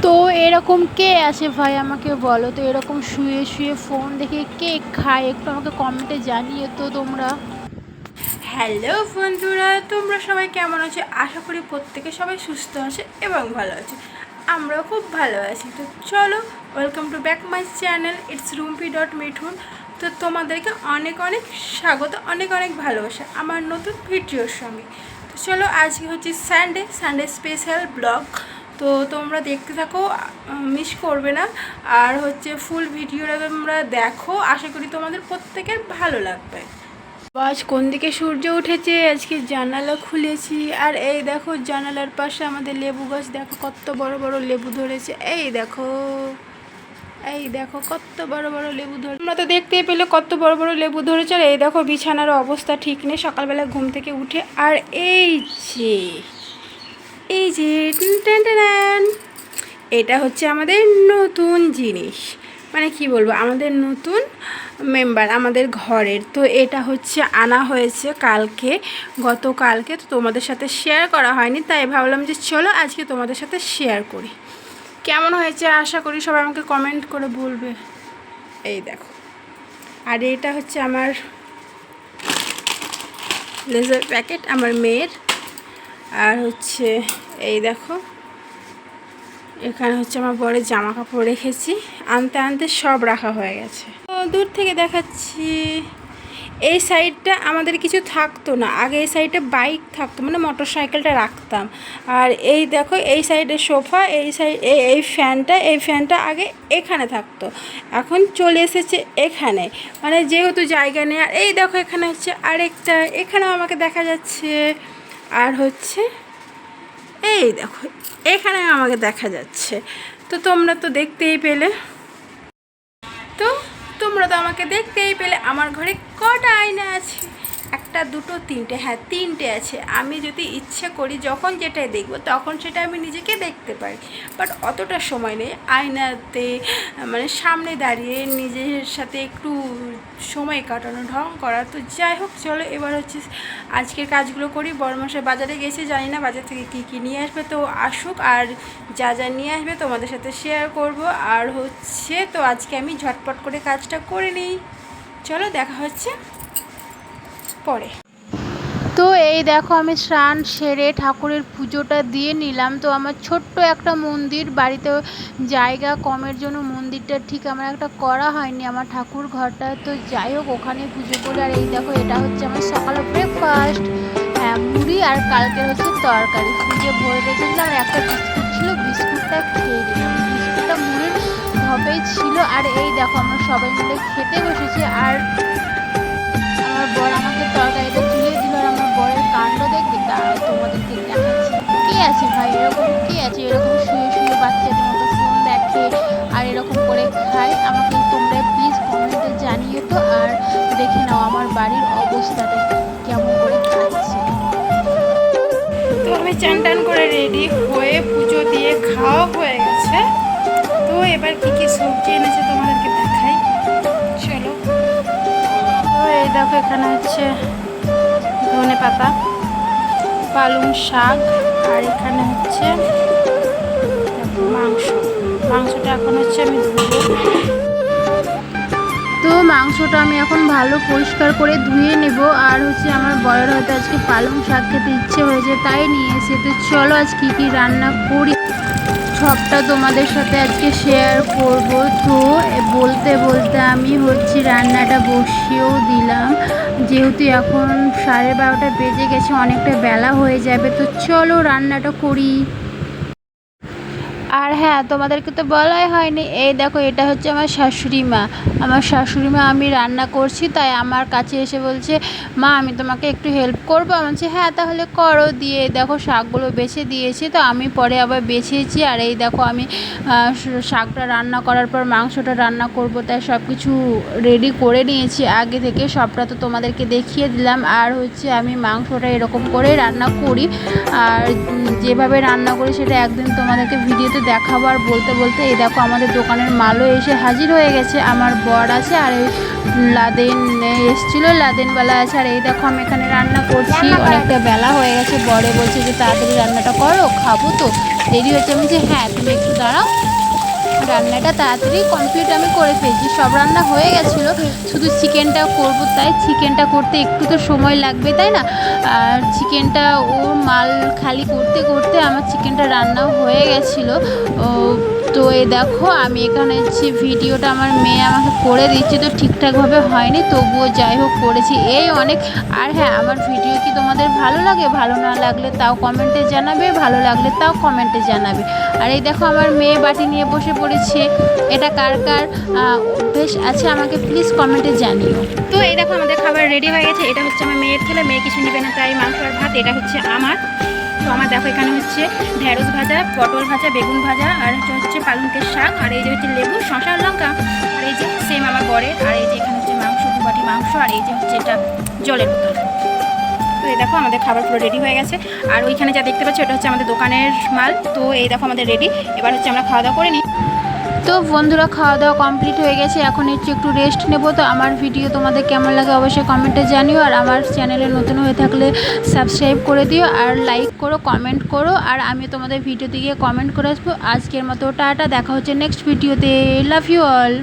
তো এরকম কে আছে ভাই আমাকে বলো তো, এরকম শুয়ে শুয়ে ফোন দেখে কে খায়? একটু আমাকে কমেন্টে জানিয়ে তো তোমরা। হ্যালো বন্ধুরা, তোমরা সবাই কেমন আছো? আশা করি প্রত্যেকে সবাই সুস্থ আছে এবং ভালো আছে। আমরাও খুব ভালো আছি। তো চলো, welcome to back my channel, it's rumpy.মিঠুন। তো তোমাদেরকে অনেক অনেক স্বাগত, অনেক অনেক ভালোবাসা আমার নতুন ভিডিওর সঙ্গে। তো চলো, আজকে হচ্ছে সানডে স্পেশাল ব্লগ। তো তোমরা দেখতে থাকো, মিস করবে না। আর হচ্ছে ফুল ভিডিওটা তোমরা দেখো, আশা করি তোমাদের প্রত্যেকের ভালো লাগবে। আজ কোন দিকে সূর্য উঠেছে, আজকে জানালা খুলেছি। আর এই দেখো জানালার পাশে আমাদের লেবু গাছ, দেখো কত বড় বড় লেবু ধরেছে। এই দেখো কত বড় বড় লেবু ধরে, তোমরা তো দেখতেই পেলে কত বড় বড় লেবু ধরেছে। আর এই দেখো বিছানার অবস্থা ঠিক নেই, সকালবেলা ঘুম থেকে উঠে। আর এই যে টেন, এটা হচ্ছে আমাদের নতুন জিনিস, মানে কি বলবো, আমাদের নতুন মেম্বার আমাদের ঘরের। তো এটা হচ্ছে আনা হয়েছে গতকালকে। তো তোমাদের সাথে শেয়ার করা হয়নি, তাই ভাবলাম যে চলো আজকে তোমাদের সাথে শেয়ার করি। কেমন হয়েছে আশা করি সবাই আমাকে কমেন্ট করে বলবে। এই দেখো, আর এটা হচ্ছে আমার লেজার প্যাকেট আমার মেয়ের। আর হচ্ছে এই দেখো, এখানে হচ্ছে আমার বরের জামা কাপড় রেখেছি, আনতে আনতে সব রাখা হয়ে গেছে। তো দূর থেকে দেখাচ্ছি। এই সাইডটা আমাদের কিছু থাকতো না আগে, এই সাইডে বাইক থাকতো, মানে মোটর সাইকেলটা রাখতাম। আর এই দেখো এই সাইডে সোফা, এই ফ্যানটা আগে এখানে থাকতো, এখন চলে এসেছে এখানে, মানে যেহেতু জায়গা নেই। আর এই দেখো এখানে হচ্ছে আরেকটা, এখানেও আমাকে দেখা যাচ্ছে। আর হচ্ছে এই দেখো এখানে আমাকে দেখা যাচ্ছে। তো তোমরা তো দেখতেই পেলে, আমাকে দেখতেই পেলে আমার ঘরে কটা আয়না আছে? একটা, দুটো, তিনটে। হ্যাঁ, তিনটে আছে। আমি যদি ইচ্ছে করি যখন যেটাই দেখব তখন সেটা আমি নিজেকে দেখতে পারি, বাট অতটা সময় নেই আয়নাতে মানে সামনে দাঁড়িয়ে নিজের সাথে একটু সময় কাটানো, ঢং করা। তো যাই হোক, চলো এবার হচ্ছে আজকের কাজগুলো করি। বড়মশাই বাজারে গেছে, জানি না বাজার থেকে কী নিয়ে আসবে, তো আসুক, আর যা যা নিয়ে আসবে তোমাদের সাথে শেয়ার করব। আর হচ্ছে তো আজকে আমি ঝটপট করে কাজটা করে নিই। চলো, দেখা হচ্ছে পরে। তো এই দেখো আমি স্নান সেরে ঠাকুরের পুজোটা দিয়ে নিলাম। তো আমার ছোট্ট একটা মন্দির, বাড়িতে জায়গা কমের জন্য মন্দিরটা ঠিক আমার একটা করা হয়নি, আমার ঠাকুর ঘরটা। তো যাই হোক, ওখানে পুজো করি। আর এই দেখো এটা হচ্ছে আমার সকালের ব্রেকফাস্ট, হ্যাঁ মুড়ি আর কালকের হচ্ছে তরকারি। ফ্রিজে ভরে রেখেছিলাম, আর একটা বিস্কুট ছিল, বিস্কুটটা খেয়ে নিলাম। বিস্কুটটা মুড়ির ধপেই ছিল। আর এই দেখো আমরা সবাই মিলে খেতে বসেছি। আর আমার বর আমাকে তরকারিটা তুলে দিল। আর আমার বরের কাণ্ড দেখবে, তারাও তোমাদেরকে দেখাচ্ছি। কে আছে ভাই এরকম, কে আছে এরকম শুয়ে শুয়ে বাচ্চাদের মতো ফোন দেখে আর এরকম করে খায়? আমাকে তোমরা প্লিজ কমেন্টে জানিয়ে তো। আর দেখে নাও আমার বাড়ির অবস্থাটা কেমন করে খাচ্ছে। তো আমি চান টান করে রেডি হয়ে পুজো দিয়ে খাওয়া হয়ে গেছে। তো এবার কী কী সবজি এনেছে তোমাদেরকে দেখাই, চলো। তো এই দেখো এখানে হচ্ছে ধনে পাতা, পালং শাক, আর এখানে হচ্ছে মাংসটা এখন হচ্ছে আমি ধুবো। তো মাংসটা আমি এখন ভালো পরিষ্কার করে ধুয়ে নেব। আর হচ্ছে আমার বরের হয়তো আজকে পালং শাক খেতে ইচ্ছে হয়েছে, তাই নিয়ে এসে। তো চলো আজ কী কী রান্না করি সবটা তোমাদের সাথে আজকে শেয়ার করব। তো বলতে বলতে আমি হচ্ছে রান্নাটা বসিয়েও দিলাম, যেহেতু এখন 12:30 বেজে গেছে, অনেকটা বেলা হয়ে যাবে। তো চলো রান্নাটা করি। আর হ্যাঁ, তোমাদেরকে তো বলাই হয়নি, এই দেখো এটা হচ্ছে আমার শাশুড়ি মা। আমার শাশুড়ি মা, আমি রান্না করছি তাই আমার কাছে এসে বলছে, মা আমি তোমাকে একটু হেল্প করবো? আমি বলছি হ্যাঁ তাহলে করো। দিয়ে দেখো শাকগুলো বেছে দিয়েছি, তো আমি পরে আবার বেছেছি। আর এই দেখো আমি শাকটা রান্না করার পর মাংসটা রান্না করব, তাই সব কিছু রেডি করে নিয়েছি আগে থেকে, সবটা তো তোমাদেরকে দেখিয়ে দিলাম। আর হচ্ছে আমি মাংসটা এরকম করে রান্না করি, আর যেভাবে রান্না করি সেটা একদিন তোমাদেরকে ভিডিওতে ভিডিওতে দেখাবো আর বলতে বলতে এই দেখো আমাদের দোকানের মালও এসে হাজির হয়ে গেছে। আমার বর আছে আর এই লাদেন এসেছিলো, লাদেনওয়ালা আছে। আর এই দেখো আমি এখানে রান্না করছি, অনেকটা বেলা হয়ে গেছে। বরে বলছে যে তাড়াতাড়ি রান্নাটা করো, খাবো তো, দেরি হচ্ছে। আমি যে হ্যাঁ তুমি একটু দাঁড়াও, রান্নাটা তাড়াতাড়ি কমপ্লিট আমি করে ফেলছি। সব রান্না হয়ে গেছিলো, শুধু চিকেনটা করবো, তাই চিকেনটা করতে একটু তো সময় লাগবে তাই না। আর চিকেনটা ও মাল খালি করতে করতে আমার চিকেনটা রান্নাও হয়ে গেছিলো। তো এই দেখো আমি এখানে হচ্ছে ভিডিওটা আমার মেয়ে আমাকে করে দিচ্ছে, তো ঠিকঠাকভাবে হয়নি, তবুও যাই হোক করেছি, এই অনেক। আর হ্যাঁ, আমার ভিডিও কি তোমাদের ভালো লাগে? ভালো না লাগলে তাও কমেন্টে জানাবে, ভালো লাগলে তাও কমেন্টে জানাবে। আর এই দেখো আমার মেয়ে বাটি নিয়ে বসে পড়েছে। এটা কার কার অভ্যেস আছে আমাকে প্লিজ কমেন্টে জানিও। তো এই দেখো আমাদের খাবার রেডি হয়ে গেছে। এটা হচ্ছে আমার মেয়ের ছেলে, মেয়ে কিছু নেবে না তাই মাংস আর ভাত। এটা হচ্ছে আমার। তো আমার দেখো এখানে হচ্ছে ঢেঁড়স ভাজা, পটল ভাজা, বেগুন ভাজা, আর এটা হচ্ছে পালংকের শাক, আর এই যে হচ্ছে লেবু, শসা, লঙ্কা, আর এই যে সেম আমার বরের। আর এই যে এখানে হচ্ছে মাংস, 2 বাটি মাংস, আর এই যে হচ্ছে এটা জলের বোতল। তো এই দেখো আমাদের খাবার পুরো রেডি হয়ে গেছে। আর ওইখানে যা দেখতে পাচ্ছি ওটা হচ্ছে আমাদের দোকানের মাল। তো এই দেখো আমাদের রেডি। এবার হচ্ছে আমরা খাওয়া দাওয়া করে নিই। তো বন্ধুরা খাওয়া দাওয়া কমপ্লিট হয়ে গেছে, এখন একটু রেস্ট নেব। তো আমার ভিডিও তোমাদের কেমন লাগে অবশ্যই কমেন্টে জানিও। আর আমার চ্যানেলে নতুন হয়ে থাকলে সাবস্ক্রাইব করে দিও, আর লাইক করো, কমেন্ট করো। আর আমি তোমাদের ভিডিওতে গিয়ে কমেন্ট করে আসবো। আজকের মতো টাটা, দেখা হচ্ছে নেক্সট ভিডিওতে। Love you all.